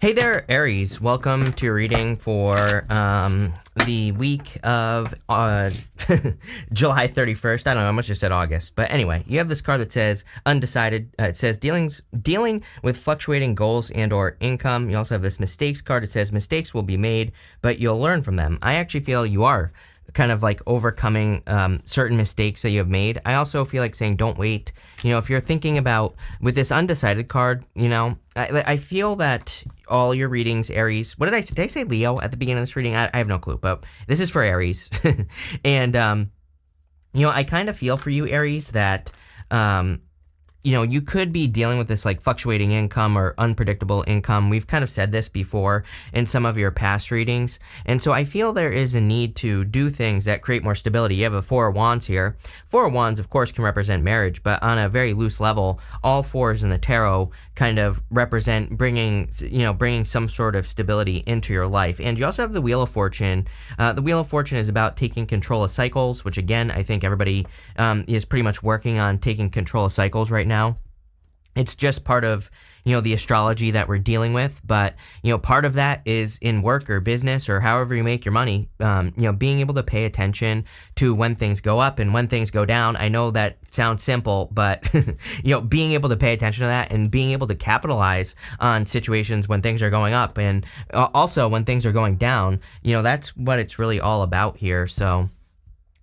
Hey there, Aries. Welcome to your reading for the week of July 31st. I don't know, I must have said August. But anyway, you have this card that says undecided. It says dealing with fluctuating goals and or income. You also have this mistakes card. It says mistakes will be made, but you'll learn from them. I actually feel you are kind of like overcoming certain mistakes that you have made. I also feel like saying don't wait. If you're thinking about with this undecided card, I feel that all your readings, Aries, what did I say? Did I say Leo at the beginning of this reading? I have no clue, but this is for Aries. And, I kind of feel for you, Aries, that, you could be dealing with this like fluctuating income or unpredictable income. We've kind of said this before in some of your past readings. And so I feel there is a need to do things that create more stability. You have a Four of Wands here. Four of Wands, of course, can represent marriage, but on a very loose level, all fours in the tarot kind of represent bringing some sort of stability into your life. And you also have the Wheel of Fortune. The Wheel of Fortune is about taking control of cycles, which again, I think everybody is pretty much working on taking control of cycles right now. It's just part of, the astrology that we're dealing with. But, part of that is in work or business or however you make your money, being able to pay attention to when things go up and when things go down. I know that sounds simple, but, being able to pay attention to that and being able to capitalize on situations when things are going up and also when things are going down, that's what it's really all about here. So,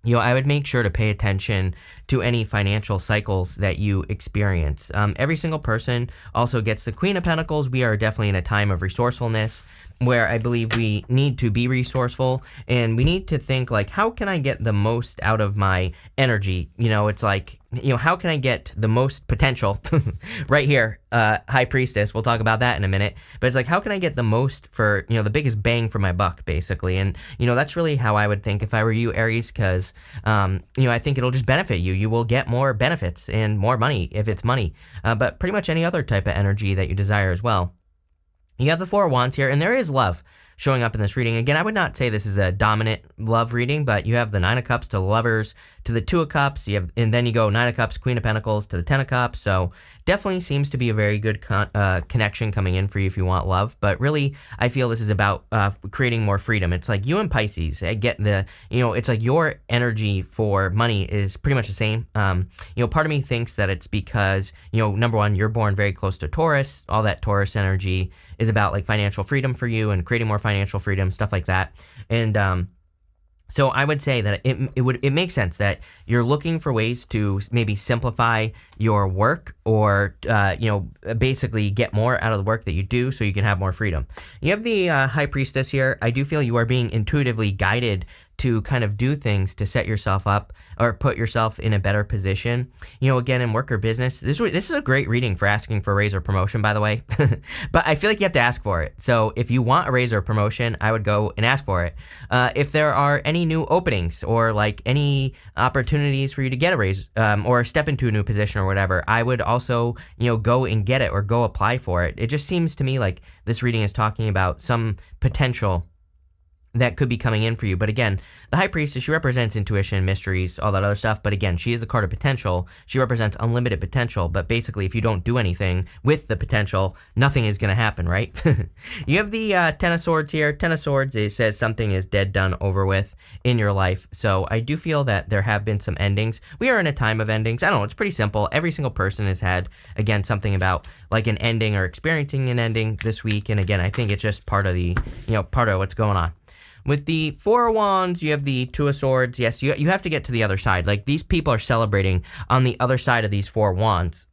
I would make sure to pay attention to any financial cycles that you experience. Every single person also gets the Queen of Pentacles. We are definitely in a time of resourcefulness where I believe we need to be resourceful and we need to think like, how can I get the most out of my energy? It's like, how can I get the most potential right here? High Priestess. We'll talk about that in a minute. But it's like, how can I get the most for, the biggest bang for my buck, basically? And, that's really how I would think if I were you, Aries, because, I think it'll just benefit you. You will get more benefits and more money if it's money, but pretty much any other type of energy that you desire as well. You have the Four of Wands here, and there is love showing up in this reading. Again, I would not say this is a dominant love reading, but you have the Nine of Cups to the Lovers, to the Two of Cups, and then you go Nine of Cups, Queen of Pentacles to the Ten of Cups. So definitely seems to be a very good connection coming in for you if you want love. But really, I feel this is about creating more freedom. It's like you and Pisces, I get the, it's like your energy for money is pretty much the same. Part of me thinks that it's because, number one, you're born very close to Taurus. All that Taurus energy is about like financial freedom for you and creating more financial freedom, stuff like that. And, so I would say that it makes sense that you're looking for ways to maybe simplify your work or, basically get more out of the work that you do so you can have more freedom. You have the High Priestess here. I do feel you are being intuitively guided to kind of do things to set yourself up or put yourself in a better position. Again, in work or business, this is a great reading for asking for a raise or promotion, by the way. But I feel like you have to ask for it. So if you want a raise or promotion, I would go and ask for it. If there are any new openings or like any opportunities for you to get a raise or step into a new position or whatever, I would also, go and get it or go apply for it. It just seems to me like this reading is talking about some potential that could be coming in for you. But again, the High Priestess, she represents intuition, mysteries, all that other stuff. But again, she is a card of potential. She represents unlimited potential. But basically, if you don't do anything with the potential, nothing is going to happen, right? You have the Ten of Swords here. Ten of Swords, it says something is dead, done, over with in your life. So I do feel that there have been some endings. We are in a time of endings. I don't know. It's pretty simple. Every single person has had, again, something about like an ending or experiencing an ending this week. And again, I think it's just part of the, part of what's going on. With the Four of Wands, you have the Two of Swords. Yes, you have to get to the other side. Like, these people are celebrating on the other side of these Four of Wands.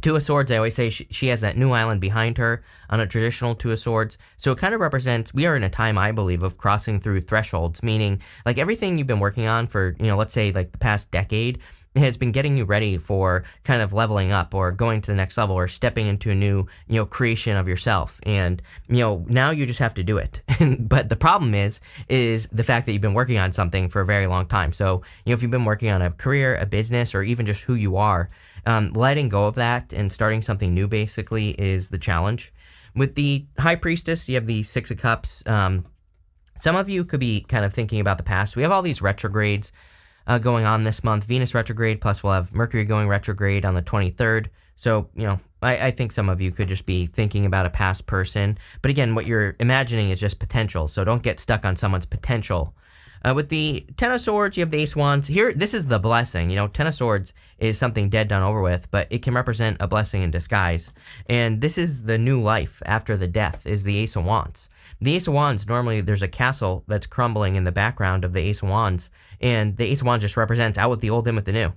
Two of Swords, I always say she has that new island behind her on a traditional Two of Swords. So it kind of represents, we are in a time, I believe, of crossing through thresholds, meaning like everything you've been working on for, let's say like the past decade has been getting you ready for kind of leveling up or going to the next level or stepping into a new, creation of yourself. And, now you just have to do it. But the problem is the fact that you've been working on something for a very long time. So, if you've been working on a career, a business, or even just who you are, letting go of that and starting something new basically is the challenge. With the High Priestess, you have the Six of Cups. Some of you could be kind of thinking about the past. We have all these retrogrades going on this month. Venus retrograde, plus we'll have Mercury going retrograde on the 23rd. So, I think some of you could just be thinking about a past person. But again, what you're imagining is just potential. So don't get stuck on someone's potential. With the Ten of Swords, you have the Ace of Wands. Here, this is the blessing. Ten of Swords is something dead, done, over with, but it can represent a blessing in disguise. And this is the new life after the death, is the Ace of Wands. The Ace of Wands, normally there's a castle that's crumbling in the background of the Ace of Wands, and the Ace of Wands just represents out with the old, in with the new.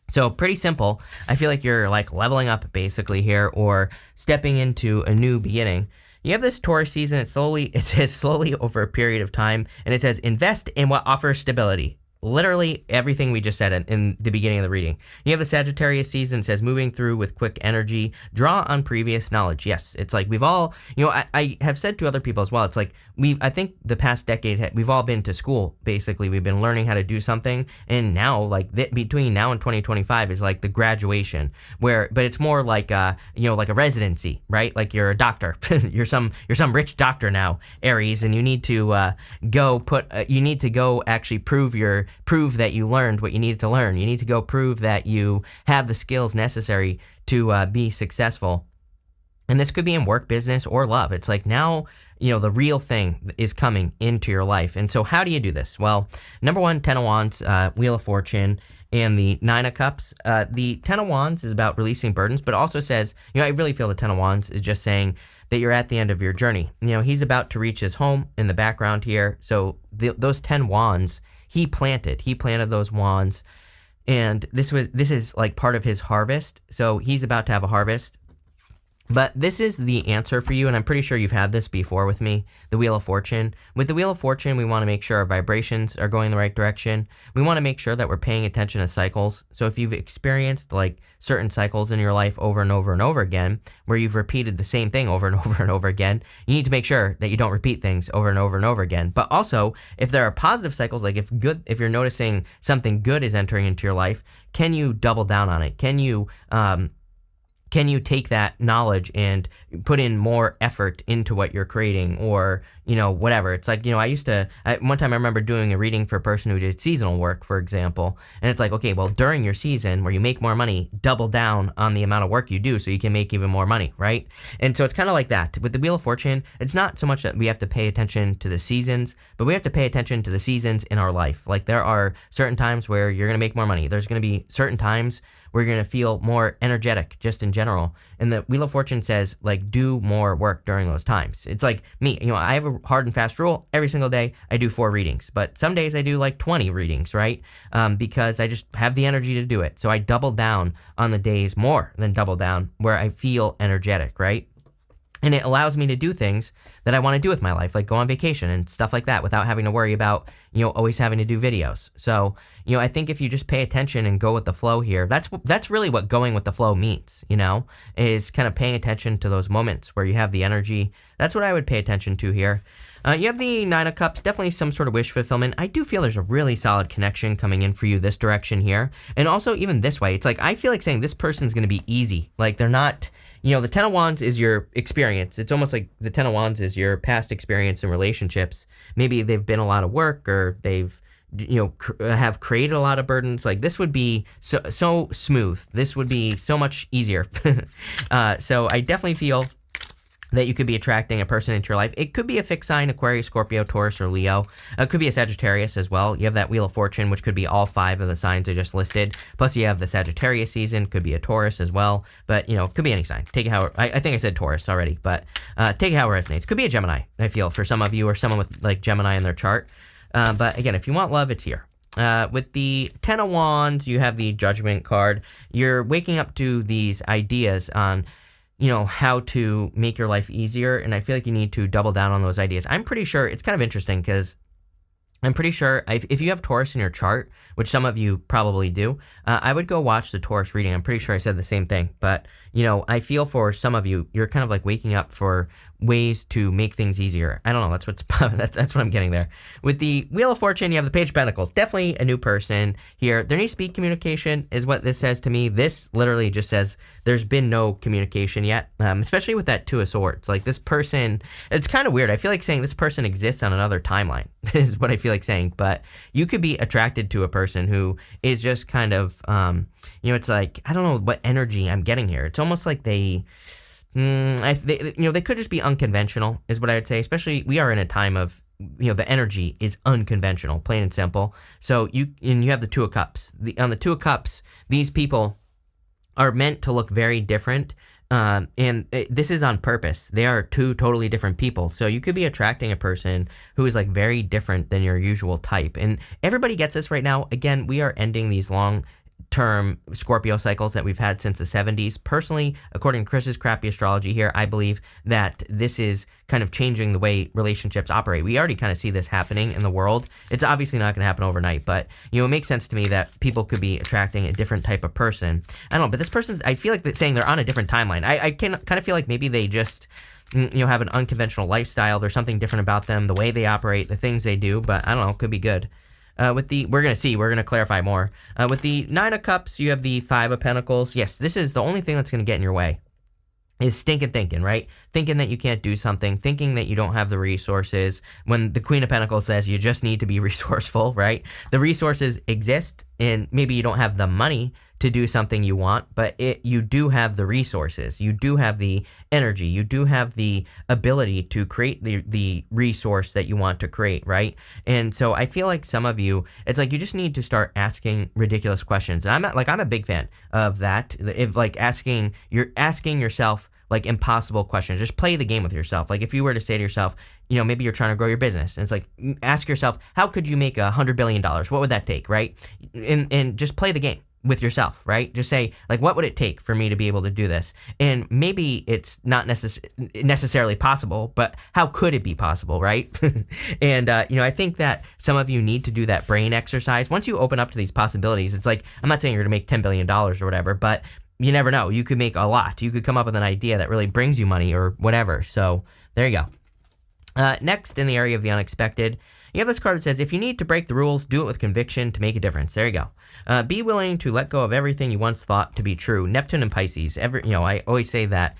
So pretty simple. I feel like you're like leveling up basically here, or stepping into a new beginning. You have this Taurus season. It says slowly over a period of time, and it says invest in what offers stability. Literally everything we just said in the beginning of the reading. You have the Sagittarius season. It says moving through with quick energy, draw on previous knowledge. Yes, it's like we've all, I have said to other people as well, it's like I think the past decade, we've all been to school, basically. We've been learning how to do something, and now, like, between now and 2025 is like the graduation, but it's more like, like a residency, right? Like you're a doctor. you're some rich doctor now, Aries, and you need to go actually prove that you learned what you needed to learn. You need to go prove that you have the skills necessary to be successful. And this could be in work, business, or love. It's like now, the real thing is coming into your life. And so how do you do this? Well, number one, Ten of Wands, Wheel of Fortune, and the Nine of Cups. The Ten of Wands is about releasing burdens, but also says, I really feel the Ten of Wands is just saying that you're at the end of your journey. He's about to reach his home in the background here. So those 10 wands, he planted those wands, and this is like part of his harvest. So he's about to have a harvest. But this is the answer for you, and I'm pretty sure you've had this before with me, the Wheel of Fortune. With the Wheel of Fortune, we want to make sure our vibrations are going the right direction. We want to make sure that we're paying attention to cycles. So if you've experienced like certain cycles in your life over and over and over again, where you've repeated the same thing over and over and over again, you need to make sure that you don't repeat things over and over and over again. But also, if there are positive cycles, like if you're noticing something good is entering into your life, can you double down on it? Can you take that knowledge and put in more effort into what you're creating, or, whatever. It's like, one time I remember doing a reading for a person who did seasonal work, for example. And it's like, okay, well, during your season where you make more money, double down on the amount of work you do so you can make even more money, right? And so it's kind of like that. With the Wheel of Fortune, it's not so much that we have to pay attention to the seasons, but we have to pay attention to the seasons in our life. Like there are certain times where you're going to make more money. There's going to be certain times where you're going to feel more energetic just in general. And the Wheel of Fortune says, like, do more work during those times. It's like me, I have a hard and fast rule. Every single day I do 4 readings, but some days I do like 20 readings, right? Because I just have the energy to do it. So I double down on the days, more than double down, where I feel energetic, right? And it allows me to do things that I want to do with my life, like go on vacation and stuff like that, without having to worry about, always having to do videos. So, I think if you just pay attention and go with the flow here, that's really what going with the flow means, is kind of paying attention to those moments where you have the energy. That's what I would pay attention to here. You have the Nine of Cups, definitely some sort of wish fulfillment. I do feel there's a really solid connection coming in for you this direction here. And also even this way, it's like, I feel like saying this person's going to be easy. Like they're not, the Ten of Wands is your experience. It's almost like the Ten of Wands is your past experience in relationships. Maybe they've been a lot of work, or they've, have created a lot of burdens. Like this would be so smooth. This would be so much easier. So I definitely feel that you could be attracting a person into your life. It could be a fixed sign, Aquarius, Scorpio, Taurus, or Leo. It could be a Sagittarius as well. You have that Wheel of Fortune, which could be all 5 of the signs I just listed. Plus you have the Sagittarius season, could be a Taurus as well. But, could be any sign. Take it how, I think I said Taurus already, but take it how it resonates. Could be a Gemini, I feel, for some of you, or someone with like Gemini in their chart. But again, if you want love, it's here. With the Ten of Wands, you have the Judgment card. You're waking up to these ideas on how to make your life easier. And I feel like you need to double down on those ideas. I'm pretty sure it's kind of interesting because I'm pretty sure if you have Taurus in your chart, which some of you probably do, I would go watch the Taurus reading. I'm pretty sure I said the same thing. But, I feel for some of you, you're kind of like waking up for ways to make things easier. I don't know. That's what I'm getting there. With the Wheel of Fortune, you have the Page of Pentacles. Definitely a new person here. There needs to be communication is what this says to me. This literally just says there's been no communication yet, especially with that Two of Swords. Like this person, it's kind of weird. I feel like saying this person exists on another timeline is what I feel like saying. But you could be attracted to a person who is just kind of it's like, I don't know what energy I'm getting here. It's almost like they could just be unconventional, is what I would say. Especially, we are in a time of, the energy is unconventional, plain and simple. So you have the Two of Cups. On the Two of Cups, these people are meant to look very different. This is on purpose. They are two totally different people. So you could be attracting a person who is like very different than your usual type. And everybody gets this right now. Again, we are ending these long-term Scorpio cycles that we've had since the 70s. Personally, according to Chris's crappy astrology here, I believe that this is kind of changing the way relationships operate. We already kind of see this happening in the world. It's obviously not going to happen overnight, but it makes sense to me that people could be attracting a different type of person. I don't know, but this person's, I feel like they're saying they're on a different timeline. I can kind of feel like maybe they just have an unconventional lifestyle. There's something different about them, the way they operate, the things they do, but I don't know, could be good. We're going to clarify more. With the Nine of Cups, you have the Five of Pentacles. Yes, this is the only thing that's going to get in your way is stinking thinking, right? Thinking that you can't do something, thinking that you don't have the resources. When the Queen of Pentacles says you just need to be resourceful, right? The resources exist, and maybe you don't have the money to do something you want, but you do have the resources. You do have the energy. You do have the ability to create the resource that you want to create, right? And so I feel like some of you, it's like you just need to start asking ridiculous questions. And I'm a big fan of that. If you're asking yourself like impossible questions. Just play the game with yourself. Like if you were to say to yourself, maybe you're trying to grow your business, and it's like, ask yourself, how could you make $100 billion? What would that take, right? And just play the game with yourself, right? Just say, like, what would it take for me to be able to do this? And maybe it's not necessarily possible, but how could it be possible, right? And, I think that some of you need to do that brain exercise. Once you open up to these possibilities, it's like, I'm not saying you're going to make $10 billion or whatever, but you never know. You could make a lot. You could come up with an idea that really brings you money or whatever. So there you go. Next, in the area of the unexpected, you have this card that says, if you need to break the rules, do it with conviction to make a difference. There you go. Be willing to let go of everything you once thought to be true. Neptune and Pisces. I always say that.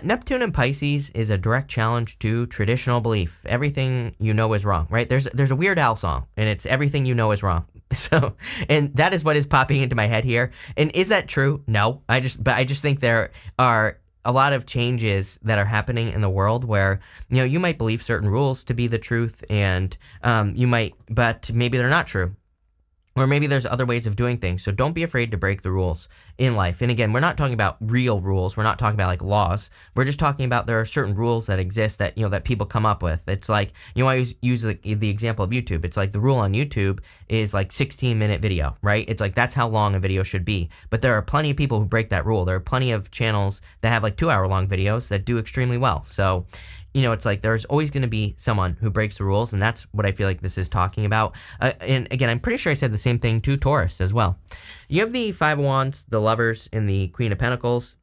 Neptune and Pisces is a direct challenge to traditional belief. Everything you know is wrong, right? There's a Weird Al song, and it's everything you know is wrong. So, and that is what is popping into my head here. And is that true? No. I just think there are a lot of changes that are happening in the world where, you might believe certain rules to be the truth, and but maybe they're not true. Or maybe there's other ways of doing things. So don't be afraid to break the rules in life. And again, we're not talking about real rules. We're not talking about like laws. We're just talking about there are certain rules that exist that, that people come up with. It's like, I always use the example of YouTube. It's like the rule on YouTube is like 16-minute video, right? It's like that's how long a video should be. But there are plenty of people who break that rule. There are plenty of channels that have like 2-hour-long videos that do extremely well. So it's like there's always going to be someone who breaks the rules, and that's what I feel like this is talking about. And again, I'm pretty sure I said the same thing to Taurus as well. You have the Five of Wands, the Lovers, and the Queen of Pentacles.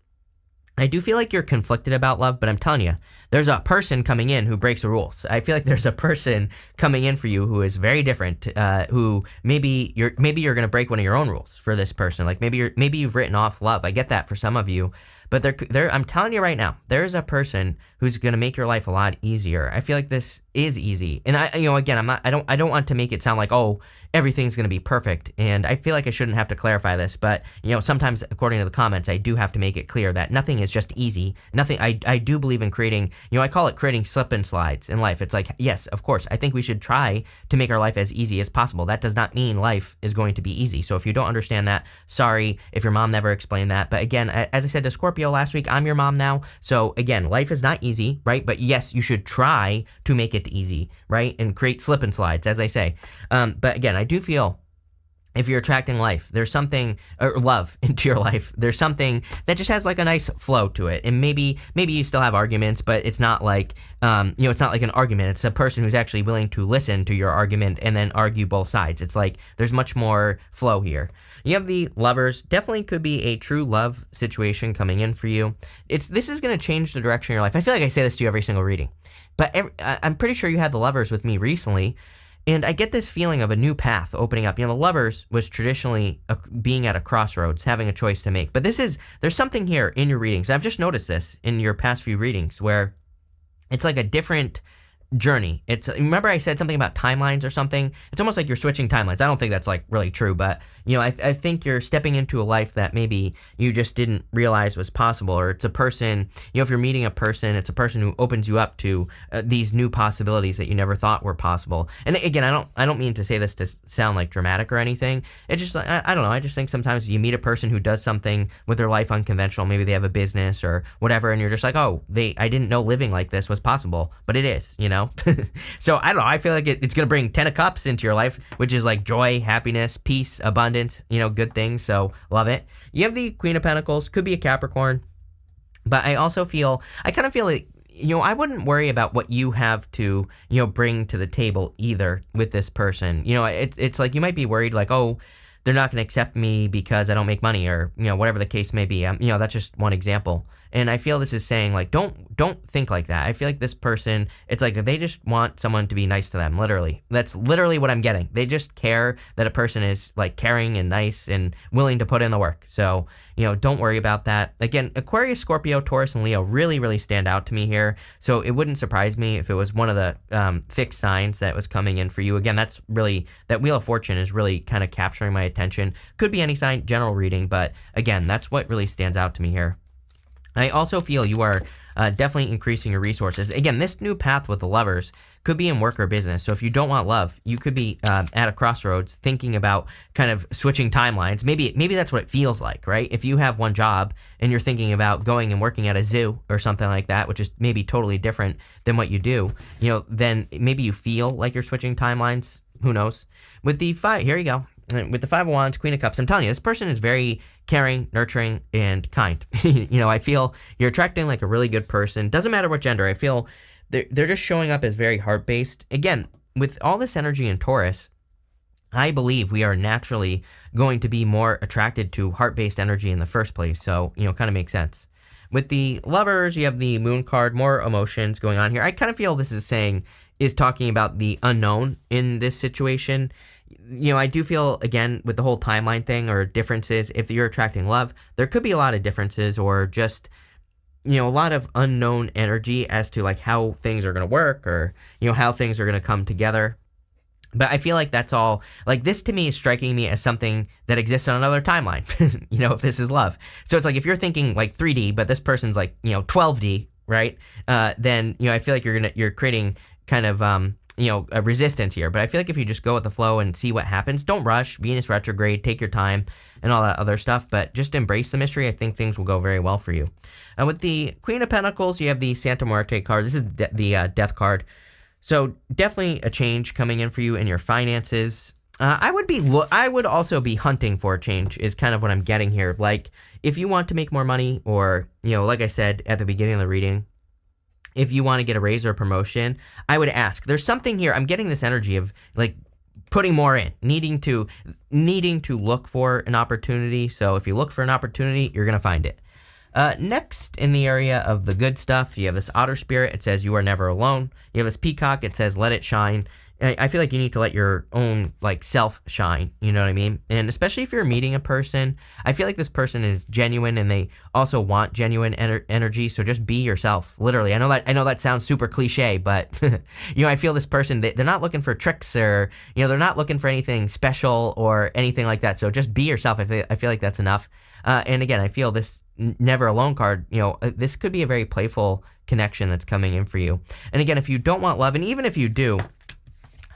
I do feel like you're conflicted about love, but I'm telling you, there's a person coming in who breaks the rules. I feel like there's a person coming in for you who is very different, who maybe you're going to break one of your own rules for this person. Like maybe you've written off love. I get that for some of you. But I'm telling you right now, there is a person who's going to make your life a lot easier. I feel like this is easy. And I don't want to make it sound like, oh, everything's going to be perfect. And I feel like I shouldn't have to clarify this, but sometimes according to the comments, I do have to make it clear that nothing is just easy. Nothing. I do believe in creating, I call it creating slip and slides in life. It's like, yes, of course, I think we should try to make our life as easy as possible. That does not mean life is going to be easy. So if you don't understand that, sorry if your mom never explained that. But again, as I said to Scorpio last week, I'm your mom now. So again, life is not easy, right? But yes, you should try to make it easy, right? And create slip and slides, as I say. But again, I do feel if you're attracting love into your life, there's something that just has like a nice flow to it. And maybe you still have arguments, but it's not like, it's not like an argument. It's a person who's actually willing to listen to your argument and then argue both sides. It's like there's much more flow here. You have the Lovers. Definitely could be a true love situation coming in for you. This is going to change the direction of your life. I feel like I say this to you every single reading, but I'm pretty sure you had the Lovers with me recently. And I get this feeling of a new path opening up. The Lovers was traditionally being at a crossroads, having a choice to make. But there's something here in your readings. I've just noticed this in your past few readings where it's like a different journey. It's, remember I said something about timelines or something? It's almost like you're switching timelines. I don't think that's like really true, but I think you're stepping into a life that maybe you just didn't realize was possible. Or it's a person, if you're meeting a person, it's a person who opens you up to these new possibilities that you never thought were possible. And again, I don't mean to say this to sound like dramatic or anything. It's just, I don't know. I just think sometimes you meet a person who does something with their life unconventional. Maybe they have a business or whatever, and you're just like, oh, I didn't know living like this was possible, but it is, So I don't know. I feel like it's going to bring 10 of Cups into your life, which is like joy, happiness, peace, abundance, good things. So love it. You have the Queen of Pentacles, could be a Capricorn, but I kind of feel like, I wouldn't worry about what you have to, bring to the table either with this person. It's like you might be worried like, oh, they're not going to accept me because I don't make money, or, whatever the case may be. That's just one example. And I feel this is saying like, don't think like that. I feel like this person, it's like they just want someone to be nice to them. Literally. That's literally what I'm getting. They just care that a person is like caring and nice and willing to put in the work. So, don't worry about that. Again, Aquarius, Scorpio, Taurus, and Leo really, really stand out to me here. So it wouldn't surprise me if it was one of the fixed signs that was coming in for you. Again, that Wheel of Fortune is really kind of capturing my attention. Could be any sign, general reading, but again, that's what really stands out to me here. I also feel you are definitely increasing your resources. Again, this new path with the Lovers could be in work or business. So if you don't want love, you could be at a crossroads thinking about kind of switching timelines. Maybe that's what it feels like, right? If you have one job and you're thinking about going and working at a zoo or something like that, which is maybe totally different than what you do, then maybe you feel like you're switching timelines. Who knows? With the here you go. With the Five of Wands, Queen of Cups, I'm telling you, this person is very caring, nurturing, and kind. I feel you're attracting like a really good person. Doesn't matter what gender. I feel they're just showing up as very heart-based. Again, with all this energy in Taurus, I believe we are naturally going to be more attracted to heart-based energy in the first place. So, kind of makes sense. With the Lovers, you have the Moon card, more emotions going on here. I kind of feel this is talking about the unknown in this situation. I do feel, again, with the whole timeline thing or differences, if you're attracting love, there could be a lot of differences or just, a lot of unknown energy as to like how things are going to work or, how things are going to come together. But I feel like that's all, like this to me is striking me as something that exists on another timeline, if this is love. So it's like if you're thinking like 3D, but this person's like, 12D, right? Then, I feel like you're creating kind of, a resistance here. But I feel like if you just go with the flow and see what happens, don't rush. Venus retrograde, take your time and all that other stuff, but just embrace the mystery. I think things will go very well for you. With the Queen of Pentacles, you have the Santa Muerte card. This is the Death card. So definitely a change coming in for you in your finances. I would also be hunting for a change is kind of what I'm getting here. Like if you want to make more money or, like I said at the beginning of the reading, if you want to get a raise or a promotion, I would ask. There's something here. I'm getting this energy of like putting more in, needing to look for an opportunity. So if you look for an opportunity, you're going to find it. Next, in the area of the good stuff, you have this Otter Spirit. It says you are never alone. You have this Peacock. It says let it shine. I feel like you need to let your own like self shine. You know what I mean? And especially if you're meeting a person, I feel like this person is genuine and they also want genuine energy. So just be yourself. Literally, I know that sounds super cliche, but I feel this person they're not looking for tricks or they're not looking for anything special or anything like that. So just be yourself. I feel like that's enough. And again, I feel this Never Alone card. This could be a very playful connection that's coming in for you. And again, if you don't want love, and even if you do,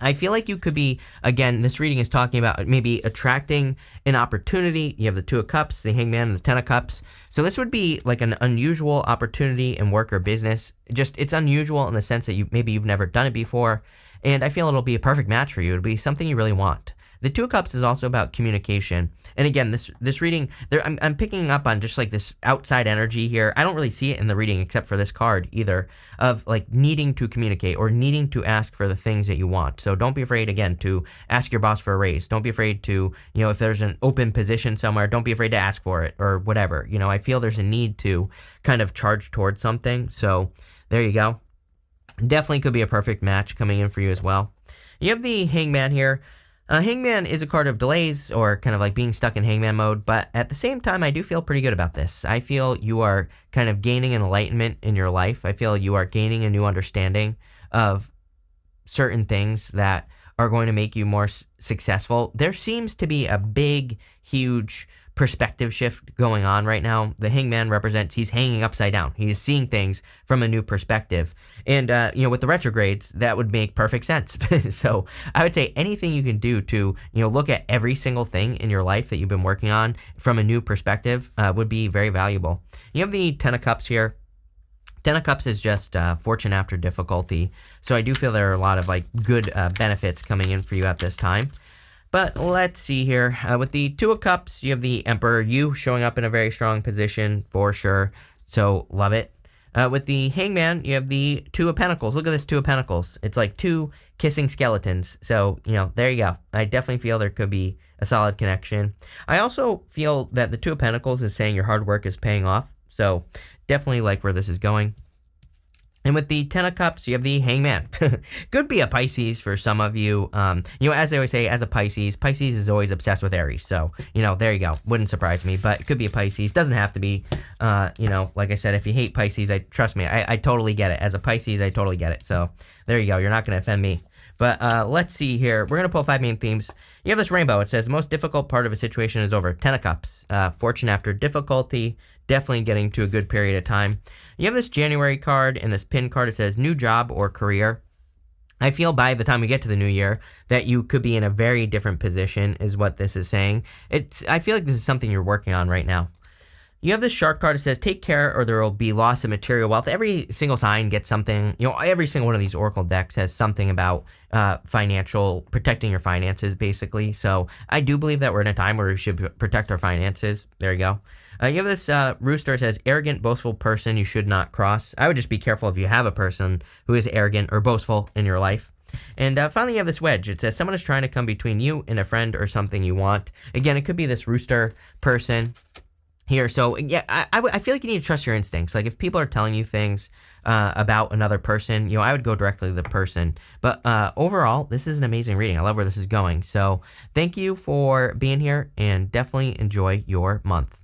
I feel like you could be, again, this reading is talking about maybe attracting an opportunity. You have the Two of Cups, the Hangman, and the Ten of Cups. So this would be like an unusual opportunity in work or business. Just, it's unusual in the sense that you've never done it before. And I feel it'll be a perfect match for you. It'll be something you really want. The Two of Cups is also about communication. And again, this reading, I'm picking up on just like this outside energy here. I don't really see it in the reading except for this card either, of like needing to communicate or needing to ask for the things that you want. So don't be afraid, again, to ask your boss for a raise. Don't be afraid to, if there's an open position somewhere, don't be afraid to ask for it or whatever. I feel there's a need to kind of charge towards something. So there you go. Definitely could be a perfect match coming in for you as well. You have the Hangman here. Hangman is a card of delays or kind of like being stuck in hangman mode, but at the same time, I do feel pretty good about this. I feel you are kind of gaining an enlightenment in your life. I feel you are gaining a new understanding of certain things that are going to make you more successful. There seems to be a big, huge perspective shift going on right now. The Hangman represents he's hanging upside down. He is seeing things from a new perspective. And, with the retrogrades, that would make perfect sense. So I would say anything you can do to, look at every single thing in your life that you've been working on from a new perspective would be very valuable. You have the Ten of Cups here. Ten of Cups is just fortune after difficulty. So I do feel there are a lot of good benefits coming in for you at this time. But let's see here. With the Two of Cups, you have the Emperor, you showing up in a very strong position for sure. So love it. With the Hangman, you have the Two of Pentacles. Look at this Two of Pentacles. It's like two kissing skeletons. So, there you go. I definitely feel there could be a solid connection. I also feel that the Two of Pentacles is saying your hard work is paying off. So definitely like where this is going. And with the Ten of Cups, you have the Hangman. Could be a Pisces for some of you. As they always say, as a Pisces is always obsessed with Aries. So, there you go. Wouldn't surprise me, but it could be a Pisces. Doesn't have to be. Like I said, if you hate Pisces, trust me, I totally get it. As a Pisces, I totally get it. So, there you go. You're not going to offend me. But let's see here. We're going to pull 5 main themes. You have this rainbow. It says, the most difficult part of a situation is over. Ten of Cups. Fortune after difficulty. Definitely getting to a good period of time. You have this January card and this pin card. It says new job or career. I feel by the time we get to the new year that you could be in a very different position is what this is saying. I feel like this is something you're working on right now. You have this shark card. It says, take care or there will be loss of material wealth. Every single sign gets something. Every single one of these Oracle decks has something about protecting your finances, basically. So I do believe that we're in a time where we should protect our finances. There you go. You have this rooster. It says, arrogant, boastful person you should not cross. I would just be careful if you have a person who is arrogant or boastful in your life. And finally, you have this wedge. It says, someone is trying to come between you and a friend or something you want. Again, it could be this rooster person here. So yeah, I feel like you need to trust your instincts. Like if people are telling you things about another person, I would go directly to the person. But overall, this is an amazing reading. I love where this is going. So thank you for being here and definitely enjoy your month.